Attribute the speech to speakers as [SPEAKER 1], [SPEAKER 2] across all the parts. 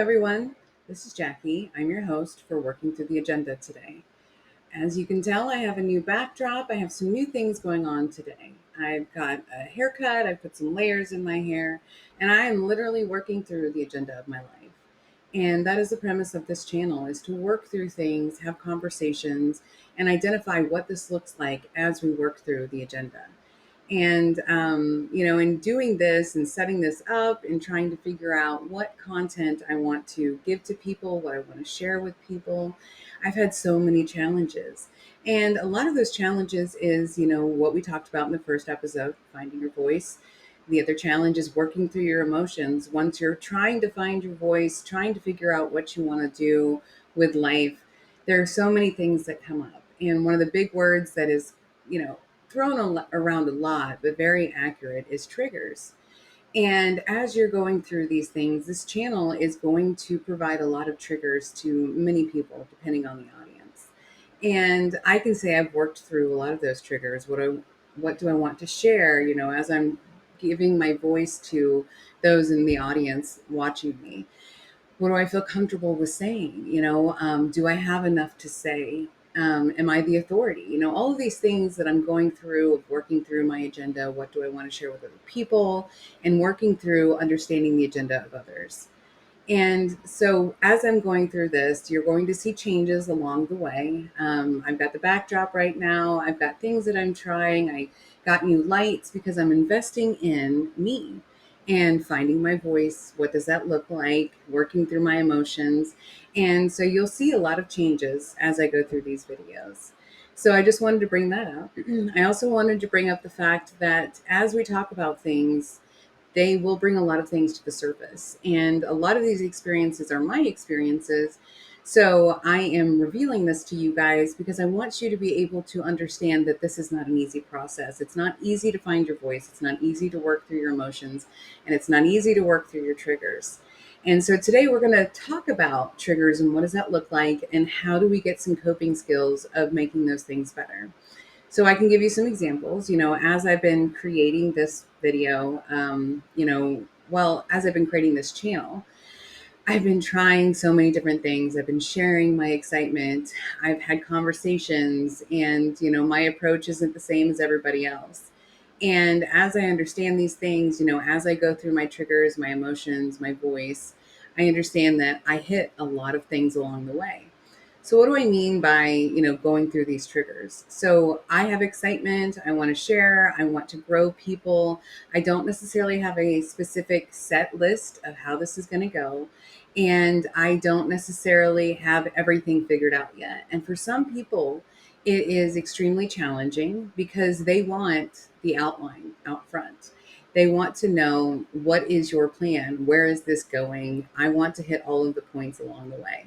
[SPEAKER 1] everyone. This is Jackie. I'm your host for Working Through the Agenda today. As you can tell, I have a new backdrop. I have some new things going on today. I've got a haircut, I've put some layers in my hair, and I am literally working through the agenda of my life. And that is the premise of this channel is to work through things, have conversations, and identify what this looks like as we work through the agenda. And, in doing this and setting this up and trying to figure out what content I want to give to people, what I want to share with people, I've had so many challenges. And a lot of those challenges is, what we talked about in the first episode, finding your voice. The other challenge is working through your emotions. Once you're trying to find your voice, trying to figure out what you want to do with life, there are so many things that come up. And one of the big words that is, around a lot, but very accurate, is triggers. And as you're going through these things, this channel is going to provide a lot of triggers to many people, depending on the audience. And I can say I've worked through a lot of those triggers. What do I want to share? As I'm giving my voice to those in the audience watching me. What do I feel comfortable with saying? Do I have enough to say? Am I the authority? All of these things that I'm going through, of working through my agenda. What do I want to share with other people? And working through understanding the agenda of others. And so, as I'm going through this, you're going to see changes along the way. I've got the backdrop right now. I've got things that I'm trying. I got new lights because I'm investing in me and finding my voice. What does that look like? Working through my emotions. And so, you'll see a lot of changes as I go through these videos. So, I just wanted to bring that up. I also wanted to bring up the fact that as we talk about things, they will bring a lot of things to the surface. And a lot of these experiences are my experiences. So I am revealing this to you guys because I want you to be able to understand that this is not an easy process. It's not easy to find your voice. It's not easy to work through your emotions. And it's not easy to work through your triggers. And so today we're going to talk about triggers and what does that look like and how do we get some coping skills of making those things better. So I can give you some examples, as I've been creating this video, as I've been creating this channel, I've been trying so many different things. I've been sharing my excitement. I've had conversations and, my approach isn't the same as everybody else. And as I understand these things, as I go through my triggers, my emotions, my voice, I understand that I hit a lot of things along the way. So what do I mean by, going through these triggers? So I have excitement. I want to share. I want to grow people. I don't necessarily have a specific set list of how this is going to go. And I don't necessarily have everything figured out yet. And for some people, it is extremely challenging because they want the outline out front. They want to know, what is your plan? Where is this going? I want to hit all of the points along the way.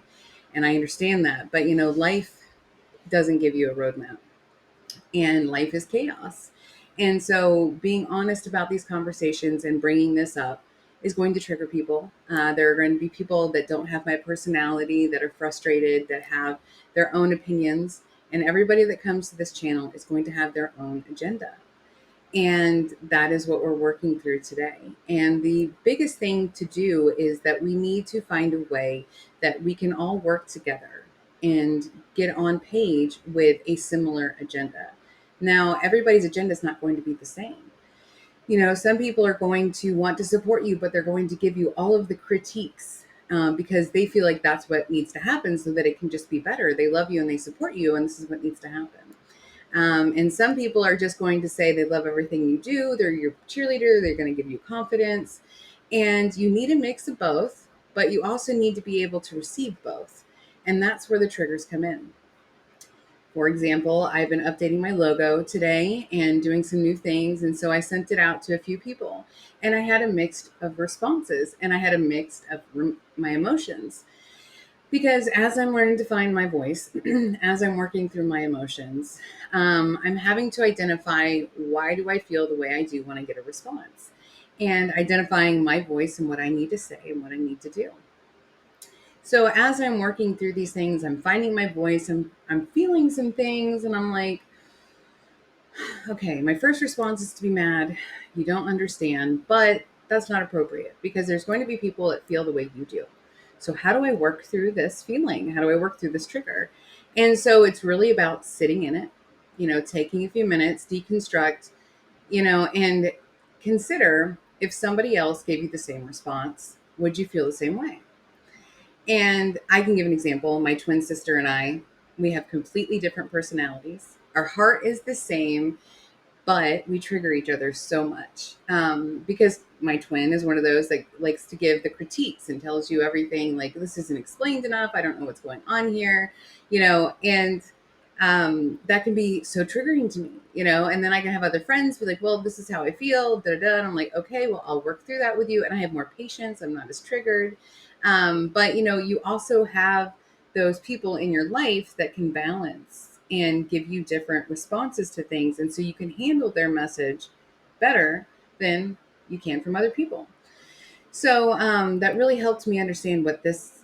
[SPEAKER 1] And I understand that. But, life doesn't give you a roadmap, and life is chaos. And so being honest about these conversations and bringing this up is going to trigger people. There are going to be people that don't have my personality, that are frustrated, that have their own opinions. And everybody that comes to this channel is going to have their own agenda. And that is what we're working through today. And the biggest thing to do is that we need to find a way that we can all work together and get on page with a similar agenda. Now, everybody's agenda is not going to be the same. Some people are going to want to support you, but they're going to give you all of the critiques because they feel like that's what needs to happen so that it can just be better. They love you and they support you, and this is what needs to happen. And some people are just going to say they love everything you do. They're your cheerleader. They're going to give you confidence. And you need a mix of both, but you also need to be able to receive both. And that's where the triggers come in. For example, I've been updating my logo today and doing some new things. And so I sent it out to a few people and I had a mix of responses and I had a mix of my emotions. Because as I'm learning to find my voice, as I'm working through my emotions, I'm having to identify, why do I feel the way I do when I get a response? And identifying my voice and what I need to say and what I need to do. So as I'm working through these things, I'm finding my voice, I'm feeling some things, and I'm like, okay, my first response is to be mad. You don't understand, but that's not appropriate because there's going to be people that feel the way you do. So how do I work through this feeling? How do I work through this trigger? And so it's really about sitting in it, taking a few minutes, deconstruct, and consider, if somebody else gave you the same response, would you feel the same way? And I can give an example. My twin sister and I, we have completely different personalities. Our heart is the same, but we trigger each other so much, because my twin is one of those that likes to give the critiques and tells you everything like, this isn't explained enough, I don't know what's going on here, and that can be so triggering to me, and then I can have other friends be like, well, this is how I feel, da, da, da. And I'm like, okay, well, I'll work through that with you, and I have more patience, I'm not as triggered. But you also have those people in your life that can balance and give you different responses to things. And so you can handle their message better than you can from other people. So that really helped me understand what this,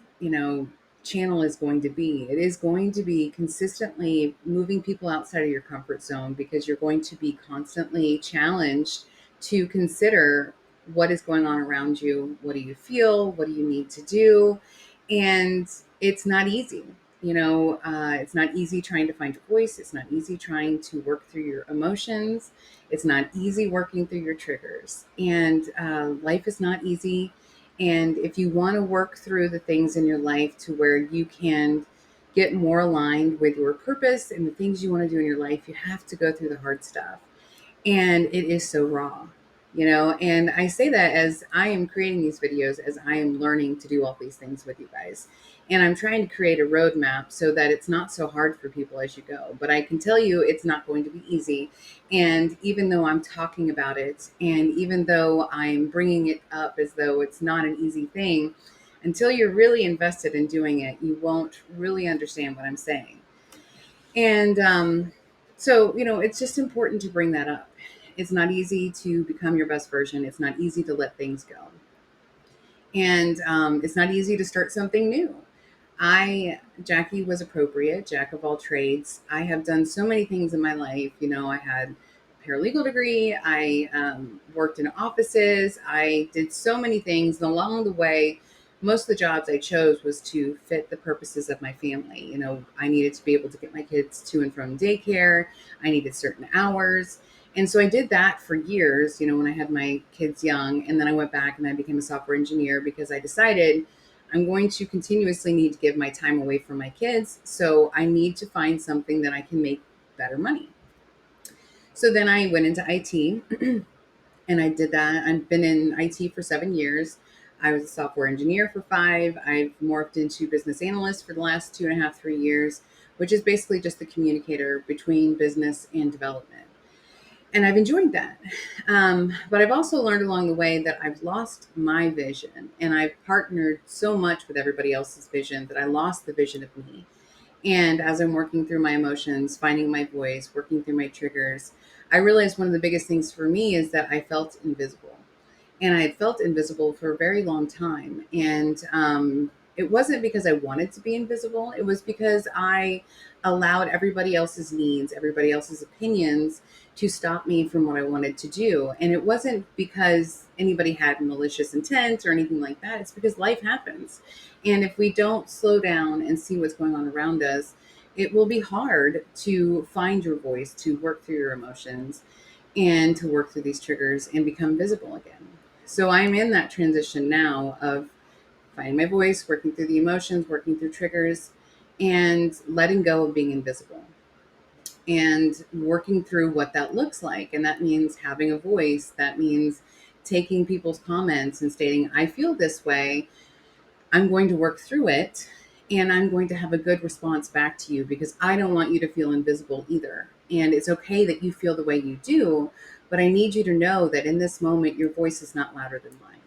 [SPEAKER 1] channel is going to be. It is going to be consistently moving people outside of your comfort zone, because you're going to be constantly challenged to consider what is going on around you. What do you feel? What do you need to do? And it's not easy. It's not easy trying to find a voice. It's not easy trying to work through your emotions. It's not easy working through your triggers. And life is not easy. And if you want to work through the things in your life to where you can get more aligned with your purpose and the things you want to do in your life, you have to go through the hard stuff. And it is so raw, and I say that as I am creating these videos, as I am learning to do all these things with you guys, and I'm trying to create a roadmap so that it's not so hard for people as you go. But I can tell you it's not going to be easy. And even though I'm talking about it, and even though I'm bringing it up as though it's not an easy thing, until you're really invested in doing it, you won't really understand what I'm saying. And so, it's just important to bring that up. It's not easy to become your best version. It's not easy to let things go. And it's not easy to start something new. Jackie was appropriate, jack of all trades. I have done so many things in my life. I had a paralegal degree. I worked in offices. I did so many things. And along the way, most of the jobs I chose was to fit the purposes of my family. I needed to be able to get my kids to and from daycare. I needed certain hours. And so I did that for years, when I had my kids young. And then I went back and I became a software engineer, because I decided I'm going to continuously need to give my time away from my kids. So I need to find something that I can make better money. So then I went into IT and I did that. I've been in IT for 7 years. I was a software engineer for 5. I've morphed into business analyst for the last 2.5, 3 years, which is basically just the communicator between business and development. And I've enjoyed that. But I've also learned along the way that I've lost my vision, and I've partnered so much with everybody else's vision that I lost the vision of me. And as I'm working through my emotions, finding my voice, working through my triggers, I realized one of the biggest things for me is that I felt invisible. And I had felt invisible for a very long time. And it wasn't because I wanted to be invisible. It was because I allowed everybody else's needs, everybody else's opinions to stop me from what I wanted to do. And it wasn't because anybody had malicious intent or anything like that. It's because life happens. And if we don't slow down and see what's going on around us, it will be hard to find your voice, to work through your emotions, and to work through these triggers and become visible again. So I'm in that transition now of finding my voice, working through the emotions, working through triggers, and letting go of being invisible and working through what that looks like. And that means having a voice. That means taking people's comments and stating, I feel this way. I'm going to work through it, and I'm going to have a good response back to you, because I don't want you to feel invisible either. And it's okay that you feel the way you do, but I need you to know that in this moment, your voice is not louder than mine.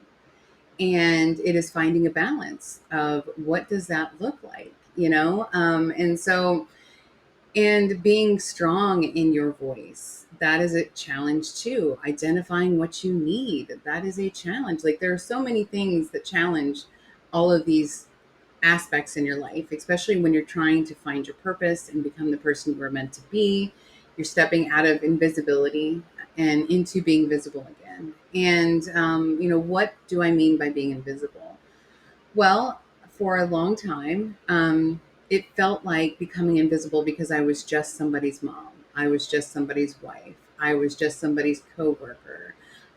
[SPEAKER 1] And it is finding a balance of what does that look like, and being strong in your voice. That is a challenge too. Identifying what you need. That is a challenge. Like, there are so many things that challenge all of these aspects in your life, especially when you're trying to find your purpose and become the person you were meant to be. You're stepping out of invisibility and into being visible again. And, what do I mean by being invisible? Well, for a long time, it felt like becoming invisible because I was just somebody's mom. I was just somebody's wife. I was just somebody's coworker.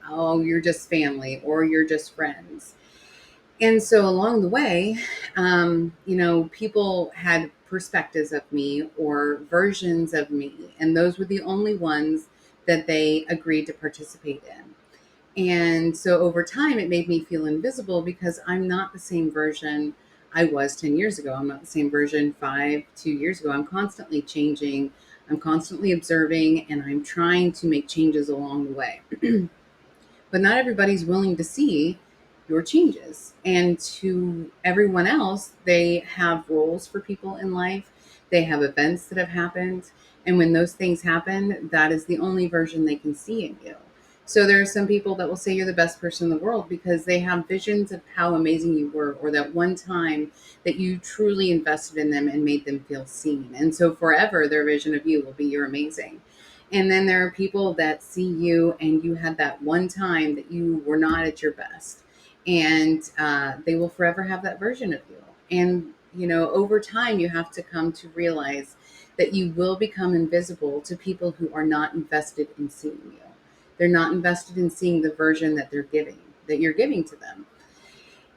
[SPEAKER 1] Oh, you're just family or you're just friends. And so along the way, people had perspectives of me or versions of me, and those were the only ones that they agreed to participate in. And so over time, it made me feel invisible because I'm not the same version I was 10 years ago. I'm not the same version 2 years ago. I'm constantly changing, I'm constantly observing, and I'm trying to make changes along the way. But not everybody's willing to see your changes. And to everyone else, they have roles for people in life, they have events that have happened. And when those things happen, that is the only version they can see in you. So there are some people that will say you're the best person in the world because they have visions of how amazing you were, or that one time that you truly invested in them and made them feel seen. And so forever, their vision of you will be you're amazing. And then there are people that see you and you had that one time that you were not at your best. And they will forever have that version of you. And, over time, you have to come to realize that you will become invisible to people who are not invested in seeing you. They're not invested in seeing the version that that you're giving to them.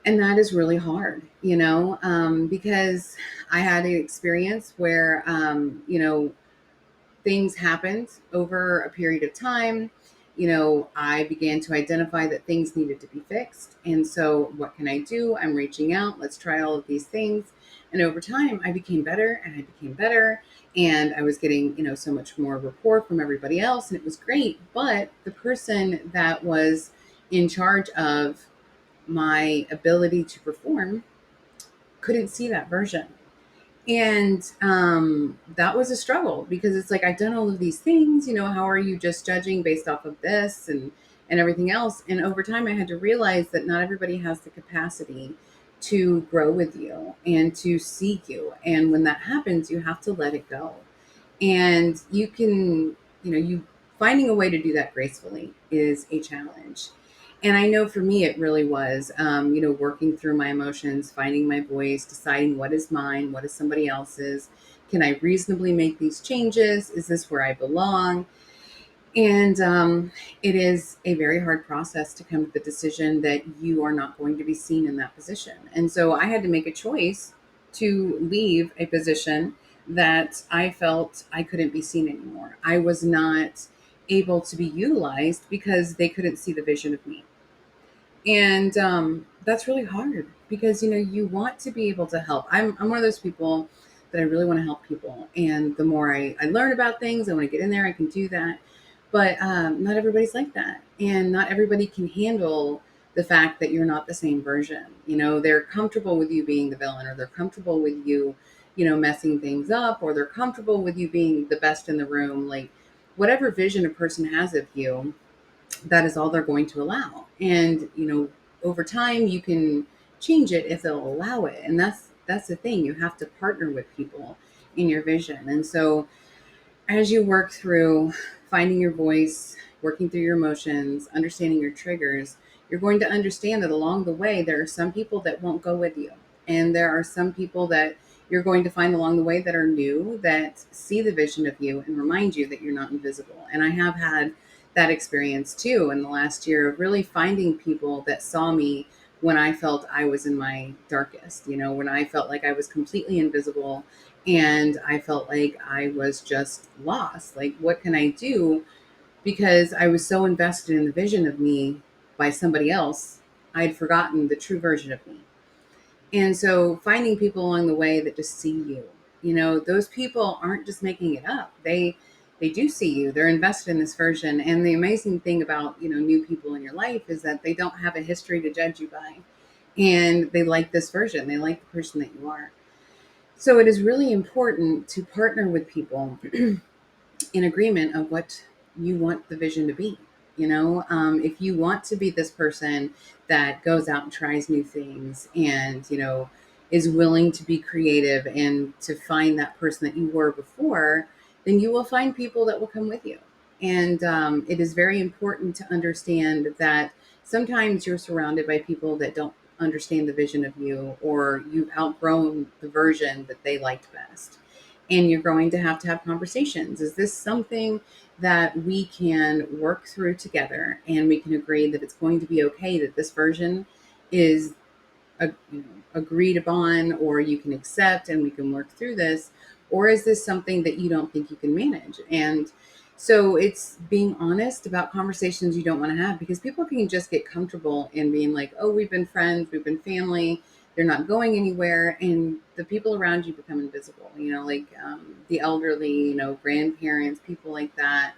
[SPEAKER 1] And that is really hard, because I had an experience where, things happened over a period of time. I began to identify that things needed to be fixed. And so, what can I do? I'm reaching out. Let's try all of these things. And over time, I became better and I became better. And I was getting, so much more rapport from everybody else. And it was great. But the person that was in charge of my ability to perform couldn't see that version. And that was a struggle because it's like I've done all of these things. How are you just judging based off of this and everything else? And over time, I had to realize that not everybody has the capacity to grow with you and to see you. And when that happens, you have to let it go. And you can, you finding a way to do that gracefully is a challenge. And I know for me, it really was, working through my emotions, finding my voice, deciding what is mine, what is somebody else's. Can I reasonably make these changes? Is this where I belong? And it is a very hard process to come to the decision that you are not going to be seen in that position. And so I had to make a choice to leave a position that I felt I couldn't be seen anymore. I was not able to be utilized because they couldn't see the vision of me. And that's really hard because, you want to be able to help. I'm one of those people that I really want to help people. And the more I learn about things, I want to get in there, I can do that. But not everybody's like that. And not everybody can handle the fact that you're not the same version. They're comfortable with you being the villain, or they're comfortable with you, messing things up, or they're comfortable with you being the best in the room. Like whatever vision a person has of you, that is all they're going to allow. And, over time you can change it if they'll allow it. And that's the thing. You have to partner with people in your vision. And so as you work through finding your voice, working through your emotions, understanding your triggers, you're going to understand that along the way, there are some people that won't go with you. And there are some people that you're going to find along the way that are new, that see the vision of you and remind you that you're not invisible. And I have had that experience too in the last year of really finding people that saw me when I felt I was in my darkest, when I felt like I was completely invisible and I felt like I was just lost. Like, what can I do? Because I was so invested in the vision of me by somebody else, I'd forgotten the true version of me. And so finding people along the way that just see you, those people aren't just making it up. They do see you. They're invested in this version. And the amazing thing about, new people in your life is that they don't have a history to judge you by. And they like this version. They like the person that you are. So it is really important to partner with people in agreement of what you want the vision to be. If you want to be this person that goes out and tries new things and, is willing to be creative and to find that person that you were before, then you will find people that will come with you. And it is very important to understand that sometimes you're surrounded by people that don't understand the vision of you, or you've outgrown the version that they liked best. And you're going to have conversations. Is this something that we can work through together, and we can agree that it's going to be okay, that this version is agreed upon, or you can accept, and we can work through this? Or is this something that you don't think you can manage? And so it's being honest about conversations you don't want to have, because people can just get comfortable in being like, oh, we've been friends, we've been family, they're not going anywhere, and the people around you become invisible, like the elderly, grandparents, people like that.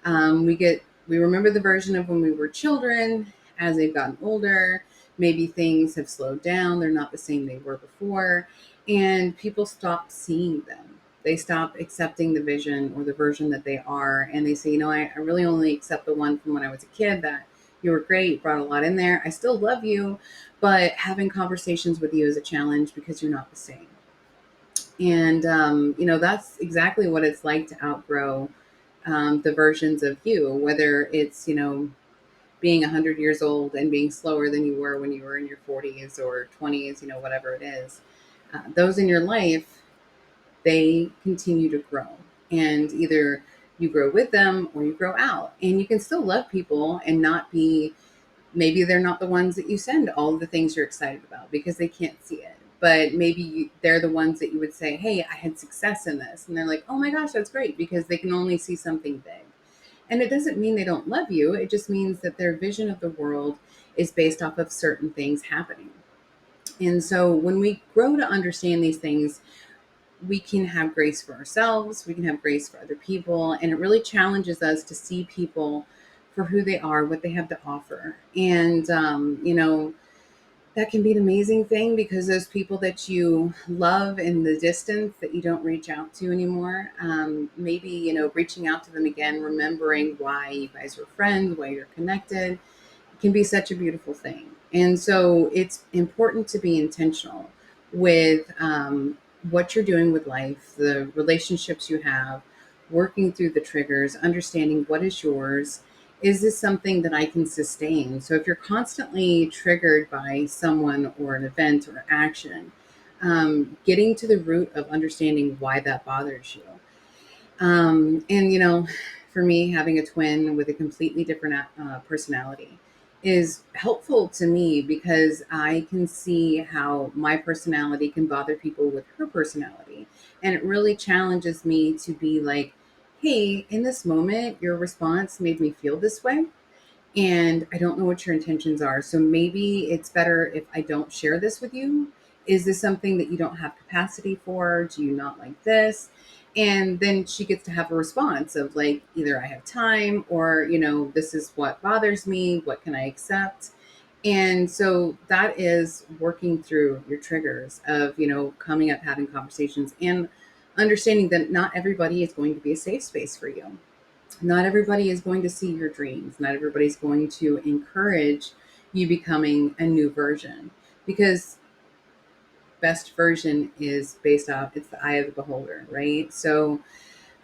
[SPEAKER 1] We remember the version of when we were children. As they've gotten older, maybe things have slowed down, they're not the same they were before, and people stop seeing them. They stop accepting the vision or the version that they are, and they say, I really only accept the one from when I was a kid, that you were great, you brought a lot in there, I still love you, but having conversations with you is a challenge because you're not the same. And that's exactly what it's like to outgrow the versions of you, whether it's being 100 years old and being slower than you were when you were in your 40s or 20s, whatever it is. Those in your life, they continue to grow. And either you grow with them or you grow out. And you can still love people and not be, maybe they're not the ones that you send all of the things you're excited about because they can't see it. But maybe they're the ones that you would say, hey, I had success in this. And they're like, oh my gosh, that's great, because they can only see something big. And it doesn't mean they don't love you. It just means that their vision of the world is based off of certain things happening. And so when we grow to understand these things, we can have grace for ourselves, we can have grace for other people, and it really challenges us to see people for who they are, what they have to offer. And, that can be an amazing thing, because those people that you love in the distance that you don't reach out to anymore, maybe, reaching out to them again, remembering why you guys were friends, why you're connected, can be such a beautiful thing. And so it's important to be intentional with what you're doing with life, the relationships you have, working through the triggers, understanding what is yours. Is this something that I can sustain? So if you're constantly triggered by someone or an event or action, getting to the root of understanding why that bothers you. And, for me, having a twin with a completely different personality is helpful to me, because I can see how my personality can bother people with her personality. And it really challenges me to be like, hey, in this moment, your response made me feel this way, and I don't know what your intentions are. So maybe it's better if I don't share this with you. Is this something that you don't have capacity for? Do you not like this? And then she gets to have a response of like, either I have time, or, this is what bothers me. What can I accept? And so that is working through your triggers of, coming up, having conversations, and understanding that not everybody is going to be a safe space for you. Not everybody is going to see your dreams. Not everybody's going to encourage you becoming a new version, because best version is based off, it's the eye of the beholder, right? So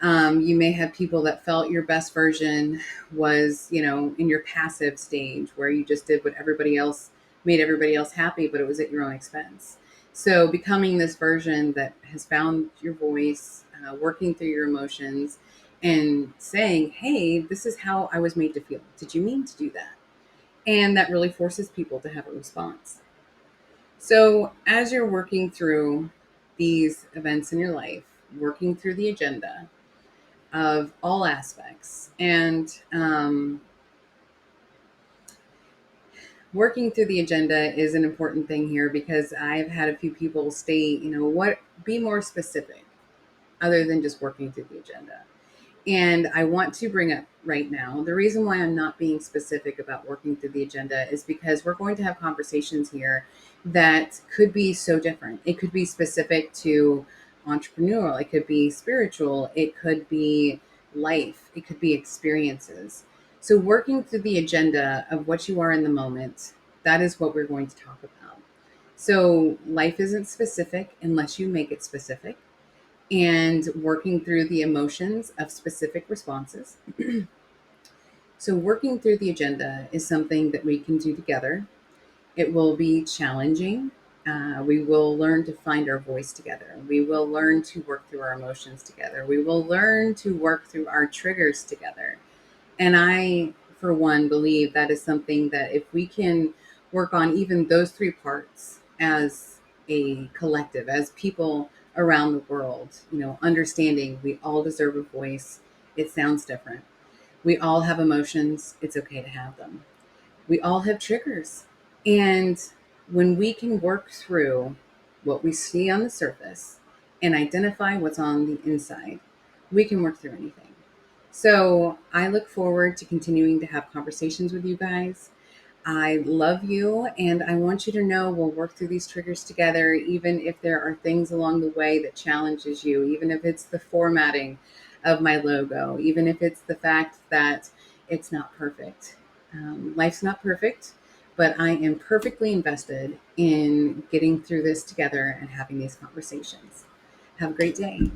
[SPEAKER 1] you may have people that felt your best version was, in your passive stage, where you just did what everybody else made everybody else happy, but it was at your own expense. So becoming this version that has found your voice, working through your emotions, and saying, hey, this is how I was made to feel. Did you mean to do that? And that really forces people to have a response. So as you're working through these events in your life, working through the agenda of all aspects, and working through the agenda is an important thing here, because I've had a few people state, be more specific other than just working through the agenda. And I want to bring up right now, the reason why I'm not being specific about working through the agenda is because we're going to have conversations here that could be so different. It could be specific to entrepreneurial, it could be spiritual, it could be life, it could be experiences. So working through the agenda of what you are in the moment, that is what we're going to talk about. So life isn't specific unless you make it specific, and working through the emotions of specific responses. So working through the agenda is something that we can do together. It will be challenging. We will learn to find our voice together. We will learn to work through our emotions together. We will learn to work through our triggers together. And I, for one, believe that is something that if we can work on even those three parts as a collective, as people around the world, understanding we all deserve a voice. It sounds different. We all have emotions. It's okay to have them. We all have triggers. And when we can work through what we see on the surface and identify what's on the inside, we can work through anything. So I look forward to continuing to have conversations with you guys. I love you, and I want you to know we'll work through these triggers together, even if there are things along the way that challenges you, even if it's the formatting of my logo, even if it's the fact that it's not perfect. Life's not perfect, but I am perfectly invested in getting through this together and having these conversations. Have a great day.